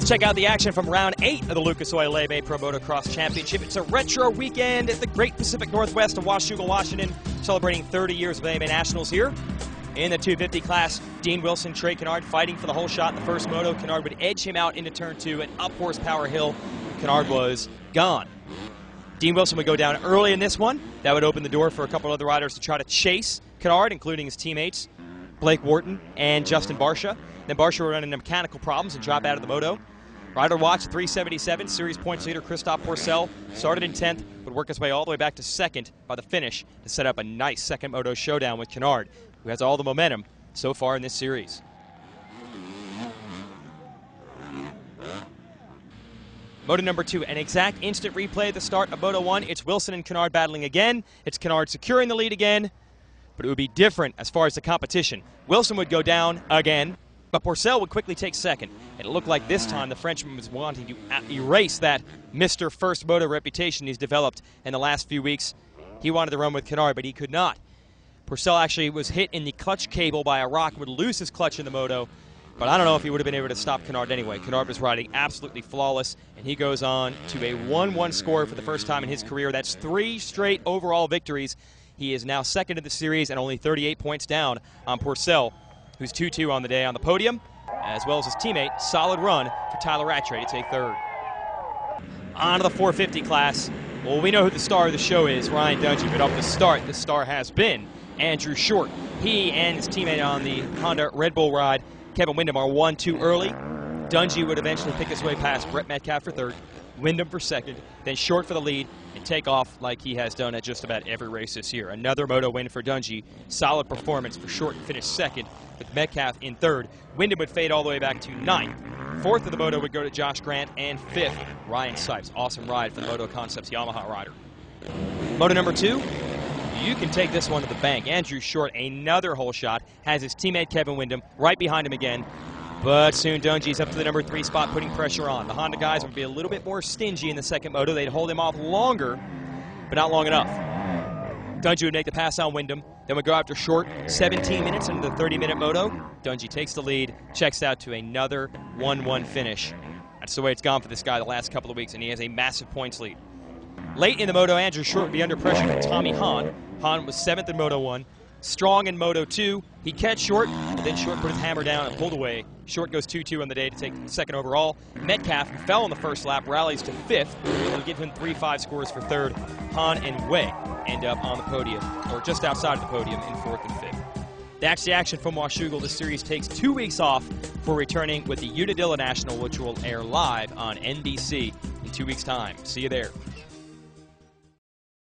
Let's check out the action from round 8 of the Lucas Oil Lebe Pro Motocross Championship. It's a retro weekend at the Great Pacific Northwest of Washougal, Washington, celebrating 30 years of AMA Nationals here. In the 250 class, Dean Wilson, Trey Kennard fighting for the whole shot in the first moto. Kennard would edge him out into turn 2, an up horsepower hill. Kennard was gone. Dean Wilson would go down early in this one. That would open the door for a couple other riders to try to chase Kennard, including his teammates, Blake Wharton and Justin Barsha. Then Barsha would run into mechanical problems and drop out of the moto. Rider watch 377, series points leader Christophe Porcel started in 10th, would work his way all the way back to 2nd by the finish to set up a nice second moto showdown with Kennard, who has all the momentum so far in this series. Moto number 2, an exact instant replay at the start of Moto 1. It's Wilson and Kennard battling again. It's Kennard securing the lead again, but it would be different as far as the competition. Wilson would go down again, but Porcel would quickly take second. It looked like this time the Frenchman was wanting to erase that Mr. First Moto reputation he's developed in the last few weeks. He wanted to run with Kennard, but he could not. Porcel actually was hit in the clutch cable by a rock, would lose his clutch in the moto, but I don't know if he would have been able to stop Kennard anyway. Kennard was riding absolutely flawless, and he goes on to a 1-1 score for the first time in his career. That's 3 straight overall victories. He is now second in the series and only 38 points down on Porcel, who's 2-2 on the day on the podium, as well as his teammate. Solid run for Tyler Rattray to take third. On to the 450 class. Well, we know who the star of the show is, Ryan Dungey, but off the start, the star has been Andrew Short. He and his teammate on the Honda Red Bull ride, Kevin Windham, are 1-2 early. Dungey would eventually pick his way past Brett Metcalf for third, Windham for second, then Short for the lead, and take off like he has done at just about every race this year. Another moto win for Dungey. Solid performance for Short to finish second, with Metcalf in third. Wyndham would fade all the way back to 9th. Fourth of the moto would go to Josh Grant, and 5th, Ryan Sipes. Awesome ride for the Moto Concepts Yamaha rider. Moto number 2, you can take this one to the bank. Andrew Short, another hole shot, has his teammate Kevin Windham right behind him again. But soon Dungey's up to the number 3 spot, putting pressure on. The Honda guys would be a little bit more stingy in the second moto. They'd hold him off longer, but not long enough. Dungey would make the pass on Windham, then would go after Short. 17 minutes into the 30-minute moto. Dungey takes the lead, checks out to another 1-1 finish. That's the way it's gone for this guy the last couple of weeks, and he has a massive points lead. Late in the moto, Andrew Short would be under pressure from Tommy Hahn. Hahn was 7th in Moto 1. Strong in Moto 2. He catch Short, but then Short put his hammer down and pulled away. Short goes 2-2 on the day to take second overall. Metcalf, who fell in the first lap, rallies to 5th. It'll give him 3-5 scores for third. Hahn and Way end up on the podium, or just outside of the podium in 4th and 5th. That's the action from Washougal. The series takes 2 weeks off for returning with the Unadilla National, which will air live on NBC in 2 weeks' time. See you there.